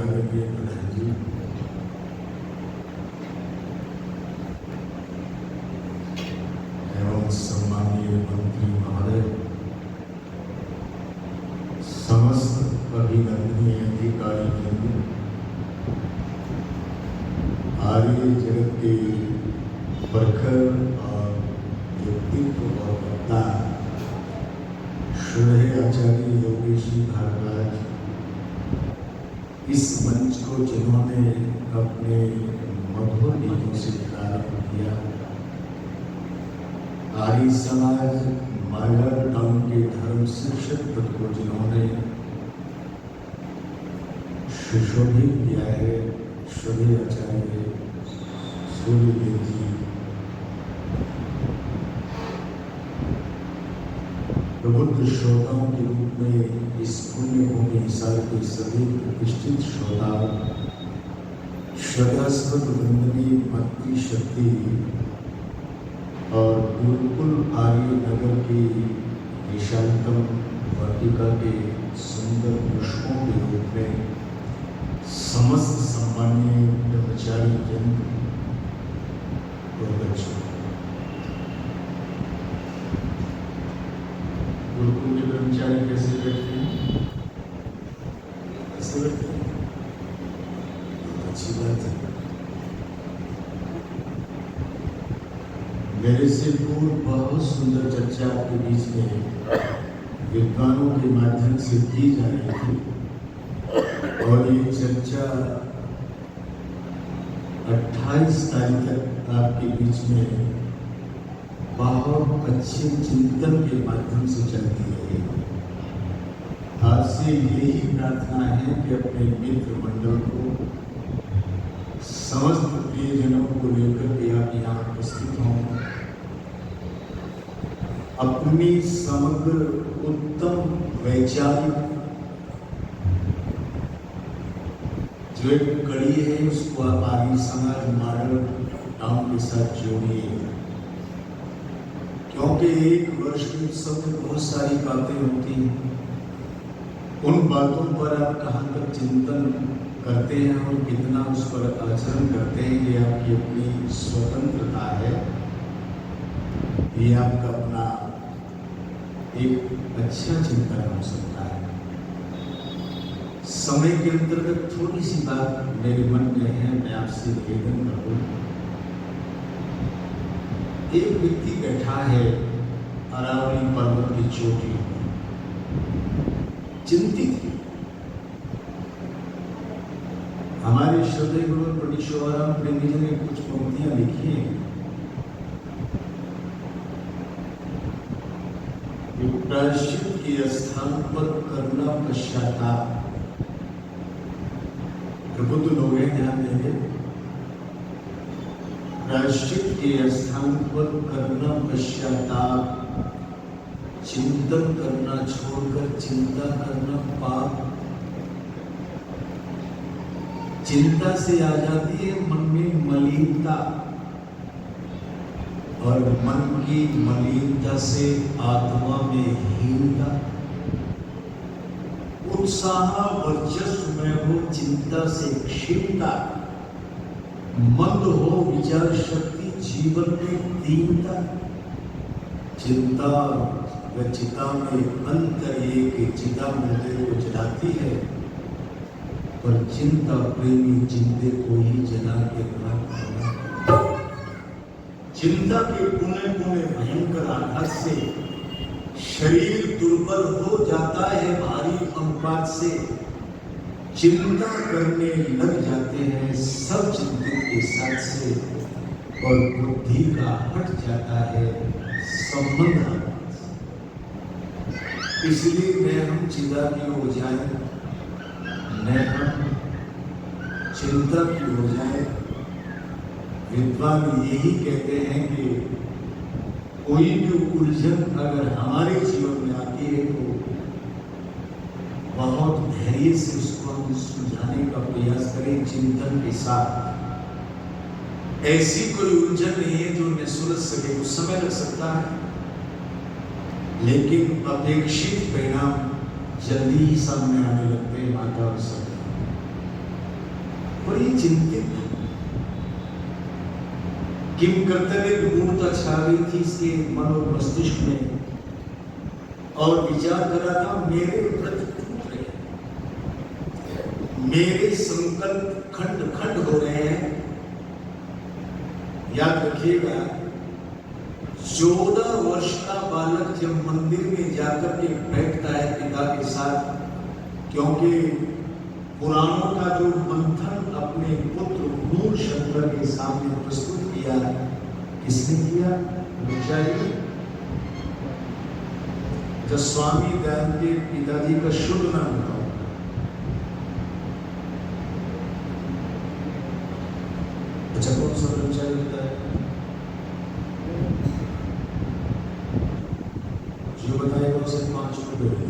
आदरणीय प्रधान जी, एवं सम्मानीय मंत्री महोदय, समस्त अभिनंदनीय अधिकारी वृंद, आर्य जगत के प्रखर और व्यक्तित्व और वक्ता श्री आचार्य योगेश जी भारद्वाज, इस मंच को जिन्होंने अपने मधुर गीतों से प्रारंभ किया, आर्य समाज मालर टाउन के धर्म शिक्षक पद को जिन्होंने सुशोभित किया है, श्री आचार्य सूर्यदेव जी, प्रबुद्ध श्रोताओं के रूप में इस पुण्य भूमि हिसार के सभी प्रतिष्ठित श्रोता, श्रद्धास्पद वंदनीय मातृशक्ति और गुरुकुल आर्य नगर की विशालतम वाटिका के सुंदर पुष्पों के रूप में समस्त सम्मानीय ब्रह्मचारी जन और बच्चों, गुरुकुल के ब्रह्मचारी कैसे बैठते हैं? कैसे बैठते हैं? अच्छी बात है। मेरे से पूर्व बहुत सुंदर चर्चा आपके बीच में विद्वानों के माध्यम से की जा रही थी और ये चर्चा 28 तारीख तक आपके बीच में बहुत अच्छे चिंतन के माध्यम से चलती रहेगी। आपसे यही प्रार्थना है कि अपने मित्र मंडल को, समस्त प्रियजनों को लेकर के आप यहाँ उपस्थित हों, अपनी समग्र उत्तम वैचारिक जो एक कड़ी है उसको आप आर्य समाज मॉडल टाउन के साथ जोड़िए, क्योंकि एक वर्ष के उत्सव में बहुत सारी बातें होती हैं। उन बातों पर आप कहाँ तक चिंतन करते हैं और कितना उस पर आचरण करते हैं, ये आपकी अपनी स्वतंत्रता है। ये आपका अपना एक अच्छा चिंतन हो सकता है। समय के अंतर्गत थोड़ी सी बात मेरे मन में है, मैं आपसे निवेदन करूँ। एक व्यक्ति बैठा है अरावली पर्वत की चोटी पर, चिंतित है। हमारे श्रद्धेय गुरु पंडित शिवाराम प्रेमी जी ने कुछ पंक्तियां लिखी हैं। प्रायश्चित के स्थान पर करना पश्चाताप, प्रबुद्ध लोग हैं, ध्यान देंगे। प्रायश्चित के स्थान पर करना पश्चाताप, चिंतन करना छोड़कर चिंता करना पाप। चिंता से आ जाती है मन में मलिनता और मन की मलिनता से आत्मा में हीनता। उत्साह वर्चस्व में हो चिंता से क्षीणता, मंद हो विचार शक्ति जीवन में दीनता। चिंता व चिता में अंतर एक चिता मुझे को जलाती है, पर चिंता प्रेमी चिंते को ही जला के मारता। चिंता के पुणे पुणे भयंकर आघात से शरीर दुर्बल हो जाता है भारी अनुपात से। चिंता करने लग जाते हैं सब चिंतित के साथ से, और बुद्धि का हट जाता है संबंध। इसलिए न हम चिंता की हो जाए, न हम चिंता की हो जाए। विद्वान यही कहते हैं कि कोई भी उलझन अगर हमारे जीवन में आती है तो बहुत धैर्य से उसको हम सुलझाने का प्रयास करें चिंतन के साथ। ऐसी कोई उलझन नहीं है जो न सुलझ सके, कुछ समय लग सकता है, लेकिन अपेक्षित परिणाम जल्दी ही सामने आने लगते हैं। माता और सत्य बड़ी चिंतित था। किम कर्तव्य विमूढ़ता छा गई थी इसके मन और मस्तिष्क में, और विचार कर रहा था मेरे व्रत टूट रहे हैं, मेरे संकल्प खंड खंड हो रहे हैं। याद रखिएगा, 14 वर्ष का बालक जब मंदिर में जाकर के बैठता है पिता के साथ, क्योंकि पुराणों का जो मंथन अपने पुत्र मूल शंकर के सामने प्रस्तुत किया, किसने किया? चाहिए जब स्वामी दयानंद के पिताजी का शुभ नाम बताओ। अच्छा, कौन सा ब्रह्मचारी होता है जो बताएगा उसे 5 रुपए।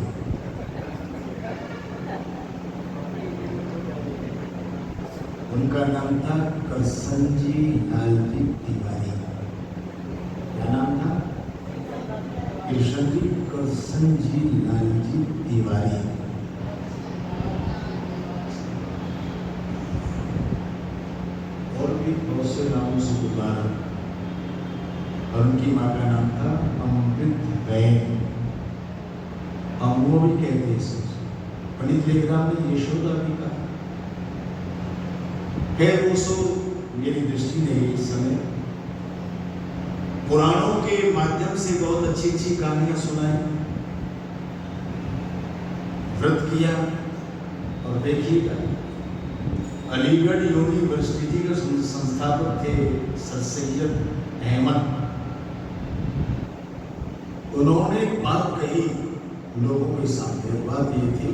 उनका नाम था करसनजी लालजी तिवारी। क्या नाम था? कृष्णजी करसनजी लालजी तिवारी। और भी बहुत से नामों से पुकारा। और उनकी माँ का नाम था अमृतबेन। अम्मो भी कहते हैं। पंडित लेखराम ने यशोदा भी कहा। खैर वो सो मेरी दृष्टि नहीं इस समय। पुराणों के माध्यम से बहुत अच्छी अच्छी कहानियां सुनाई, व्रत किया। और देखिएगा, अलीगढ़ यूनिवर्सिटी के संस्थापक थे सर सैयद अहमद। उन्होंने एक बात कही लोगों के सामने। बात ये थी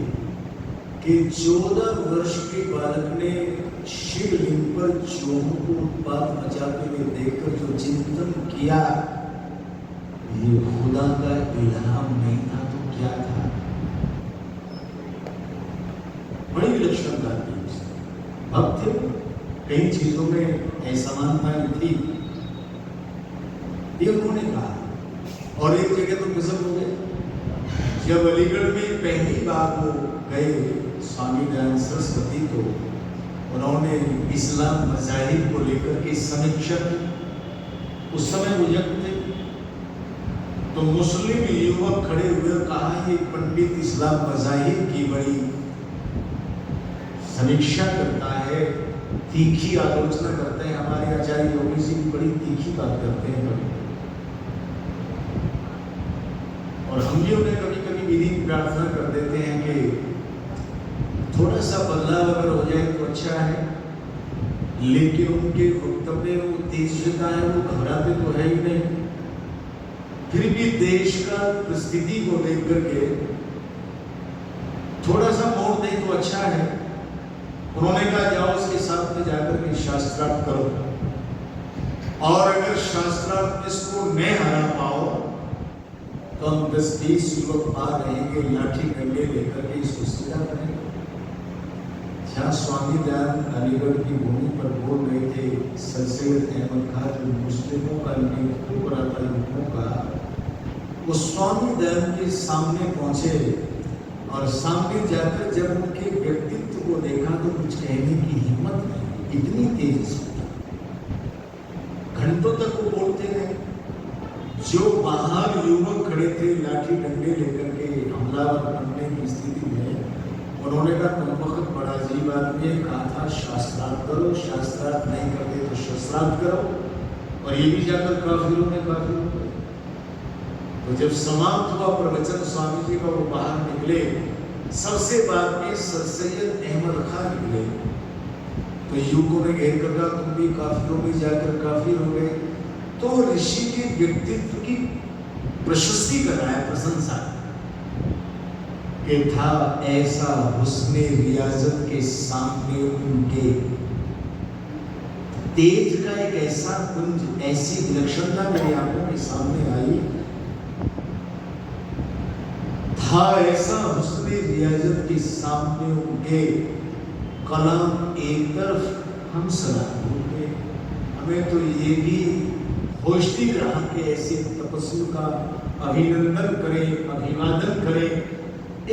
कि 14 वर्ष के बालक ने शिवलिंग पर चूहों को उत्पात मचाते हुए देखकर जो चिंतन किया, ये खुदा का इल्हाम नहीं था तो क्या था? बड़ी विलक्षण बात थी। भक्त थे, कई चीजों में असमानताएं थी, ये उन्होंने कहा। और एक जगह तो गजब हो गए, जब अलीगढ़ में पहली बार वो गए स्वामी दयानंद सरस्वती, तो उन्होंने इस्लाम मज़ाहिब को लेकर के समीक्षा की। उस समय वो यज्ञ थे, तो मुस्लिम युवक खड़े हुए और कहा, ये पंडित इस्लाम मज़ाहिब की बड़ी समीक्षा करता है, तीखी आलोचना करते हैं। हमारे आचार्य योगी जी भी बड़ी तीखी बात करते हैं। और हम भी उन्हें कभी कभी विधि प्रार्थना कर देते हैं कि थोड़ा सा बदलाव अगर हो जाए तो अच्छा है। लेकिन उनके वक्तव्य में वो तेजस्विता है, वो घबराते तो है ही नहीं। फिर भी देश का परिस्थिति को देख करके थोड़ा सा मोड़ दे तो अच्छा है। उन्होंने कहा, जाओ उसके साथ में जाकर के शास्त्रार्थ करो, और अगर शास्त्रार्थ इसको न हरा पाओ तो हम 10-20 युवक बाहर रहेंगे, लाठी डंडे लेकर के इसको सीधा करेंगे। जहाँ स्वामी दयानंद अलीगढ़ की भूमि पर बोल रहे थे, सर सैयद अहमद खान जो मुस्लिमों का नेतृत्व हो रहा था युवकों का, वो स्वामी दयानंद के सामने पहुंचे। और सामने जाकर जब उनके व्यक्तित्व को देखा तो कुछ कहने की हिम्मत नहीं, इतनी तेज। घंटों तक वो बोलते रहे। जो बाहर युवक खड़े थे लाठी डंडे लेकर के हमलावर बनने की स्थिति में, उन्होंने कहा, तुम बहुत बड़ा अजीब आदमी है। कहा था शास्त्रार्थ करो, शास्त्रार्थ नहीं करते तो शस्त्रार्थ करो। और ये भी जाकर काफिरों में काफिर हो गए। तो जब समाप्त हुआ प्रवचन स्वामी जी का, वो बाहर निकले। सबसे बाद में सर सैयद अहमद खान निकले, तो युवकों ने घेर कर कहा, तुम भी काफिरों में जाकर काफिर हो गए। तो ऋषि के व्यक्तित्व की प्रशस्ति कर रहा है, प्रशंसा कि था ऐसा हुस्ने रियाजत के सामने उनके, तेज का एक ऐसा कुंज, ऐसी विलक्षणता मेरी आंखों के सामने आई। था ऐसा हुस्ने रियाजत के सामने उनके, कलाम एक तरफ हम सलाम भूल गए। हमें तो ये भी होश नहीं रहा कि ऐसे तपस्वी का अभिनंदन करें, अभिवादन करें।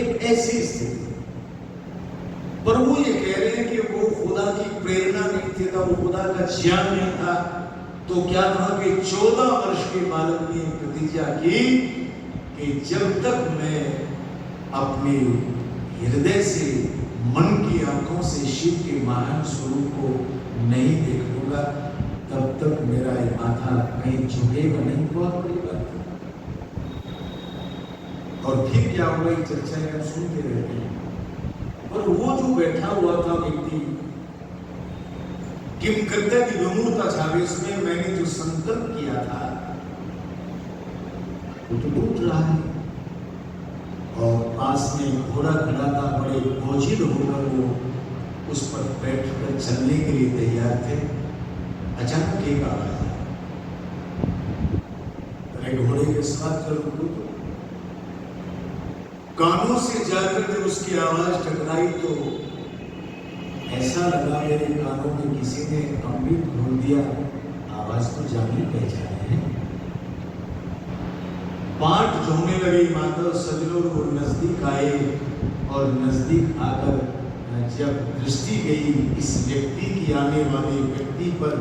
एक ऐसी स्थिति पर वो ये कह रहे हैं कि वो खुदा खुदा की प्रेरणा नहीं थी, तब वो खुदा का ज्ञान नहीं था, तो क्या था कि 14 वर्ष के बालक ने प्रतिज्ञा की कि जब तक मैं अपने हृदय से, मन की आंखों से शिव के महान स्वरूप को नहीं देख लूंगा, तब तक मेरा ये माथा कहीं झुकेगा नहीं। बहुत बड़ी बात है। और फिर क्या हुआ, ये चर्चाएं हम सुनते रहते हैं। और वो जो बैठा हुआ था व्यक्ति, किम करता की विमूर्ता छावे, उसमें मैंने जो संकल्प किया था वो तो टूट रहा है। और पास में घोड़ा खड़ा था, बड़े बोझिल होकर वो उस पर बैठकर चलने के लिए तैयार थे। अचानक एक आवाज आया, अरे घोड़े के साथ चलो। तो कानों से जाकर जब उसकी आवाज टकराई तो ऐसा लगा मेरे कानों में किसी ने अमृत घोल दिया। आवाज तो जानी पहचानी है। पाठ झोंकने लगे माता सजनों को नजदीक आए, और नजदीक आकर जब दृष्टि गई इस व्यक्ति की, आने वाले व्यक्ति पर,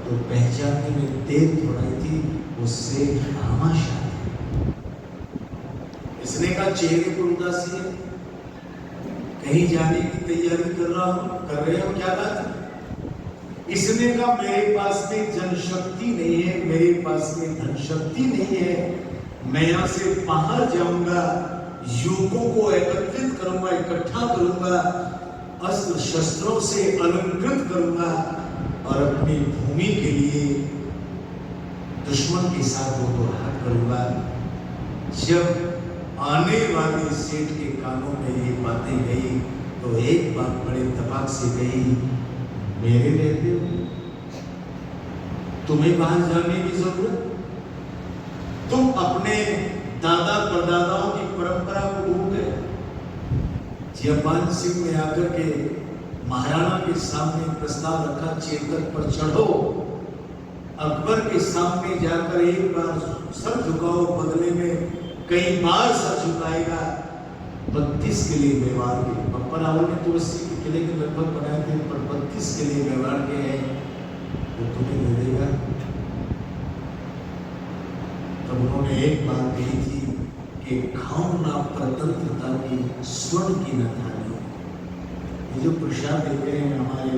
तो पहचानने में देर थोड़ी थी। वो सेठ रामाशाह थे। इसने कहा चेहरे पर उदासी है, कहीं जाने की तैयारी कर रहे हो, क्या बात है? इसने कहा मेरे पास में जनशक्ति नहीं है, मेरे पास में धन शक्ति नहीं है, मैं यहां से बाहर जाऊंगा, युवकों को एकत्रित करूंगा, इकट्ठा करूंगा, अस्त्र शस्त्रों से अलंकृत करूंगा और अपनी भूमि के लिए दुश्मन के साथ वो हाथ करूंगा। जब आने वाले सेठ के कानों में ये बातें गई तो एक बात बड़े दबाव से गई, मेरे रहते हो तुम्हें बाहर जाने की जरूरत? तुम अपने दादा परदादाओं की परंपरा को भूल गए। जयपाल सिंह ने आकर के महाराणा के सामने प्रस्ताव रखा, चेतक पर चढ़ो, अकबर के सामने जाकर एक बार सर झुकाओ, बदले में कई बार सर झुकाएगा। 32 किले मेवाड़ के, पप्पा रावल ने तो 80 के किले के लगभग बनाए थे, पर 32 किले मेवाड़ के हैं, वो तुम्हें दे देगा। तब उन्होंने एक बात कही थी कि खाओ ना परतंत्रता की स्वर्ण की न थाली। ये जो प्रसाद देते हैं हमारे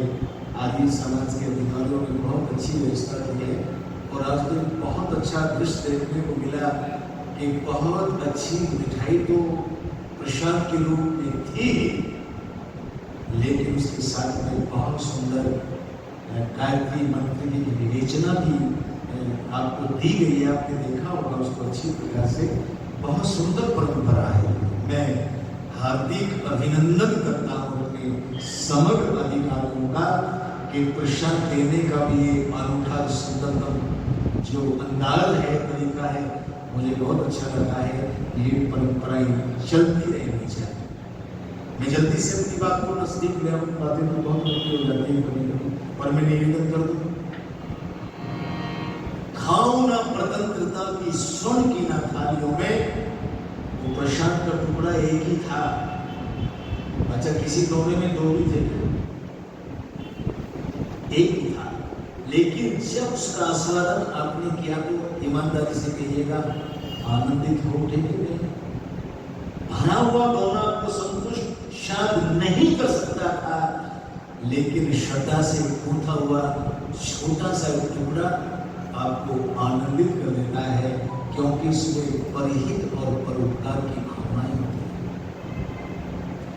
आदि समाज के अधिकारियों ने बहुत अच्छी व्यवस्था की है, और आज तो बहुत अच्छा दृश्य देखने को मिला कि बहुत अच्छी मिठाई तो प्रसाद के रूप में थी, लेकिन उसके साथ में बहुत सुंदर गायत्री मंत्र की विवेचना भी आपको दी गई है। आपने देखा होगा उसको अच्छी प्रकार से। बहुत सुंदर परंपरा है। मैं हार्दिक अभिनंदन करता हूँ अपने समग्र अधिकारियों का कि प्रसाद देने का भी ये अनूठा सुंदरतम जो अंदाज है, तरीका है, मुझे बहुत अच्छा लगा है। ये परंपराएं चलती रहनी चाहिए। मैं जल्दी से अपनी बात को नजदीक ले आऊँ, बातें तो बहुत लंबी हो जाती है कभी, पर मैं निवेदन कर दूँ, खाओ ना प्रतंत्रता की स्वर्ण की ना थालियों में। वो प्रसाद का टुकड़ा एक ही था। अच्छा, किसी कोने में दो भी थे, एक ही था, लेकिन जब उसका आस्वादन आपने किया तो ईमानदारी से कहिएगा आनंदित हो उठे कि नहीं? भरा हुआ गौना आपको संतुष्ट शायद नहीं कर सकता था, लेकिन श्रद्धा से गूंथा हुआ छोटा सा टुकड़ा आपको आनंदित कर देता है, क्योंकि इसमें परहित और परोपकार की भावनाएं होती हैं।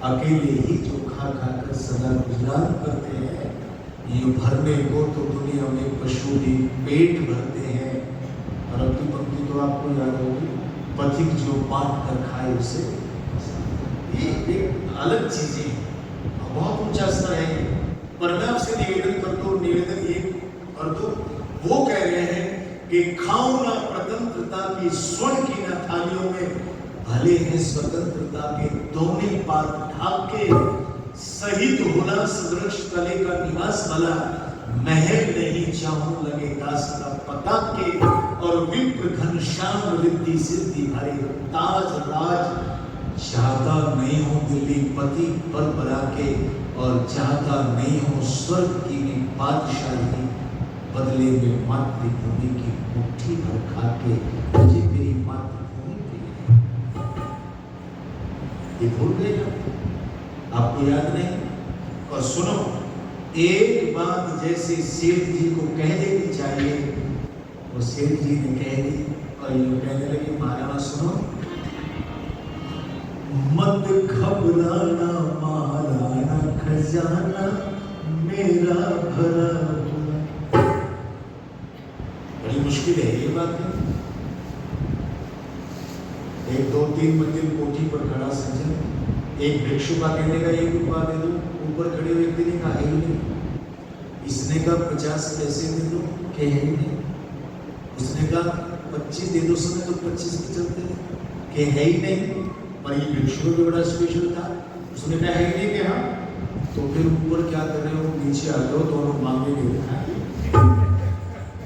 अकेले ही जो खा खाकर सदा गुजरान करते हैं, ये भरने को तो दुनिया में पशु भी पेट भरते हैं। और अगली पंक्ति तो आपको याद होगी, पथिक जो बांट कर खाए उसे। ये एक अलग चीजें हैं, बहुत ऊंचा स्तर है। पर मैं आपसे निवेदन करता हूँ, निवेदन ये कर दो, वो कह रहे हैं कि खाओ ना प्रतंत्रता की स्वर्ण की ना थालियों में, भले हैं स्वतंत्रता के दोनों पात ढाक के, सहित होना सदृश तले का निवास वाला, महल नहीं चाहूं लगे दास का पता के, और विप्र घनश्याम रिद्धि सिद्धि भरे ताज राज, चाहता नहीं हूं दिल्ली पति पर बरा के, और चाहता नहीं हूं स्वर्ग की भी बादशाही, बदले में मातृभूमि की मुट्ठी भर खा के मुझे मेरी मातृभूमि प्रिय है। ये भूल गए ना, आपको याद नहीं? और सुनो, एक बात जैसे सेठ जी को कह देनी चाहिए, वो सेठ जी ने कह दी और ये कहने लगे, महाराज सुनो, मत घबराना महाराणा, खजाना मेरा भरा हुआ। बड़ी मुश्किल है ये बात है। एक 2-3 मंजिल कोठी पर खड़ा सज्जन, एक भिक्षु का कहने का 1 रुपया दे दो, ऊपर खड़े व्यक्ति ने कहा ही नहीं। इसने कहा 50 पैसे दे दो, कहे ही नहीं। उसने कहा 25 दे दो, समय तो 25 पे चलते थे, कहे ही नहीं। पर ये भिक्षु भी बड़ा स्पेशल था, उसने कहा है नहीं कि हाँ, तो फिर ऊपर क्या कर रहे हो, नीचे आ जाओ, दोनों मांगेंगे।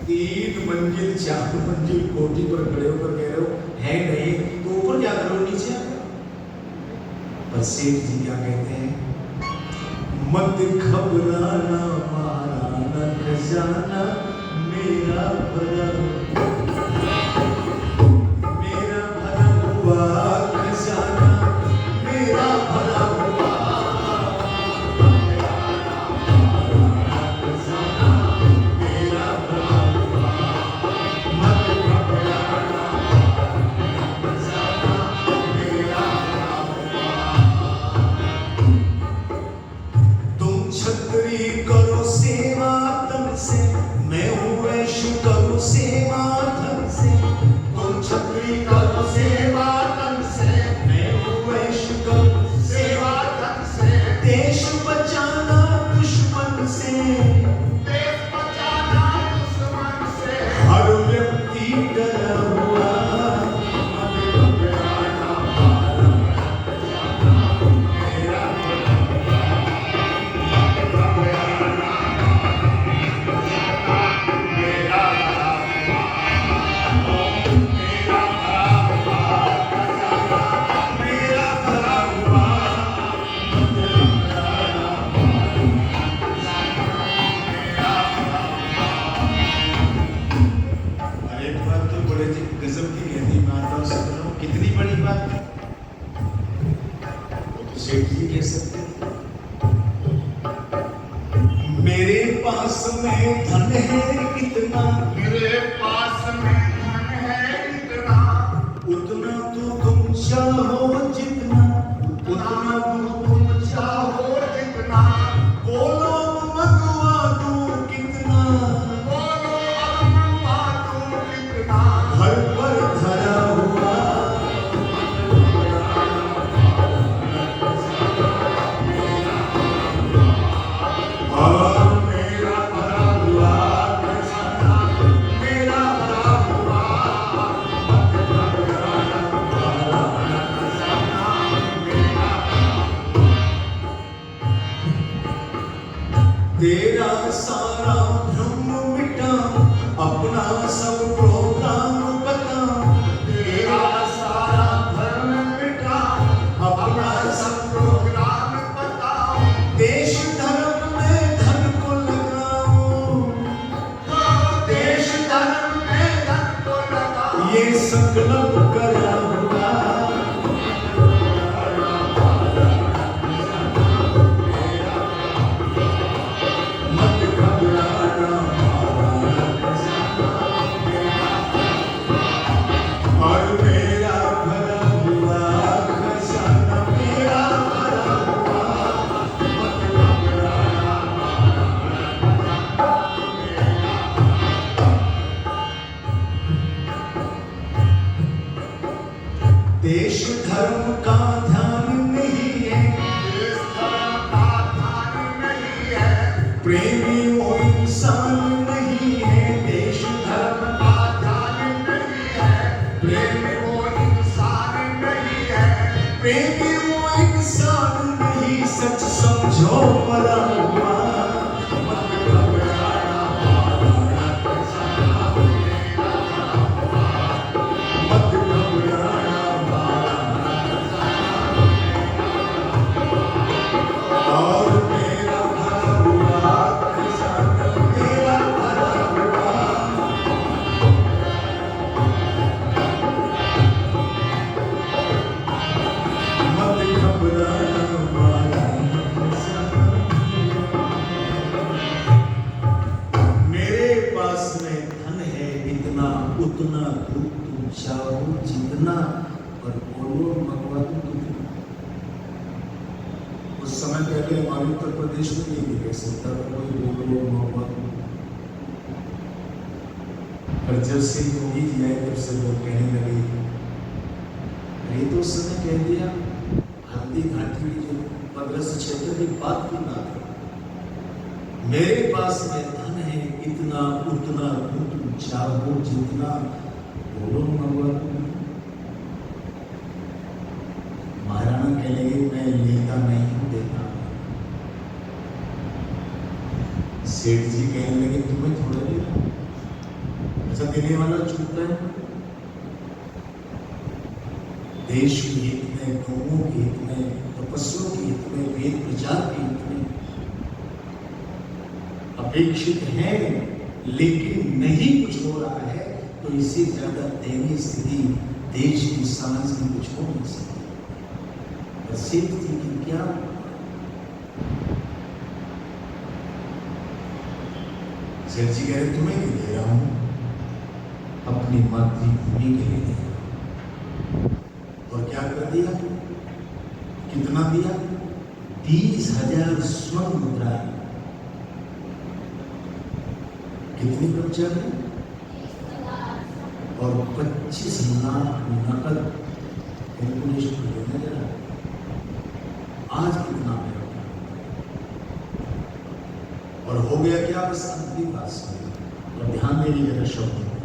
3 मंजिल 4 मंजिल कोठी पर खड़े होकर कह रहे हो है नहीं, तो ऊपर क्या करो, नीचे आ जाओ। पर सेठ जी क्या कहते हैं, मत घबराना महाराणा, खजाना मेरा भरा, मेरा भरा हुआ खजाना, मेरा भरा हुआ खजाना, मेरा भरा हुआ, मत घबराना खजाना मेरा भरा हुआ। तुम छतरी करो सेवा तन से, मैं हूँ वैश्य करो सेवा तन से। तुम छतरी करो सेवा तन से, मैं हूँ वैश्य करो सेवा तन से। देश बचाना दुश्मन से, देश बचाना दुश्मन से। हर व्यक्ति डरा हुआ, कितनी बड़ी बात है, वो तो सेठ जी कह सकते हैं। मेरे पास में धन है कितना, मेरे पास में धन है कितना, उतना तो तुम चाहो जितना, उतना तो तुम चाहो जितना। बोलो मंगवा दूं कितना, बोलो मंगवा दूं कितना। घर पर धरा हुआ तेरा सारा भ्रम मिटा, अपना सब प्रोग्राम बता। तेरा सारा भ्रम मिटा, अपना सब प्रोग्राम बता। देश धर्म में धन को लगाओ, देश धर्म में धन को लगाओ। ये संकल्प करा हुआ, देश धर्म का ध्यान नहीं है, देश धर्म का ध्यान नहीं है। प्रेमी वो इंसान नहीं है, देश धर्म का ध्यान नहीं है। प्रेमी वो इंसान नहीं है, प्रेमी वो इंसान नहीं। सच समझो मरा हुआ, मत घबराना महाराणा, खजाना मेरा भरा हुआ। मत घबराना और उतना दूध तुम चाहो जितना, पर बोलो मंगवा दूं कितना। उस समय पहले हमारे उत्तर प्रदेश में नहीं कह सकता था कोई बोलो मंगवा दूं, पर जब से योगी जी आए तब से लोग कहने लगे, ये तो उस समय कह दिया हल्दी घाटी जो 1576 की बात की बात है। मेरे पास में धन है इतना उतना दूं तुम चाहो जितना, बोलो मंगवा दूं। महाराणा कह लगे मैं लेता नहीं हूं देता। सेठ जी कहने लगे तुम्हें थोड़ा देना, ऐसा देने वाला चूकता है। देश के हित में, गौओं के हित में, तपस्वियों के हित में, वेद प्रचार के हित में अपेक्षित है, लेकिन नहीं कुछ हो रहा है तो इससे ज्यादा दयनीय स्थिति देश की समाज की कुछ हो नहीं सकती। सेठ जी की क्या, सेठ जी कह रहे तुम्हें नहीं दे रहा हूं, अपनी मातृभूमि के लिए दे रहा हूं। और क्या कर दिया, कितना दिया, 30,000 स्वर्ण मुद्राएं। कितनी बच्चा है, और 25 लाख नकद। कैलकुलेशन कर लेना जरा, आज कितना है। और हो गया क्या, बस अंतिम बात सुनिए और ध्यान देने जरा शब्द।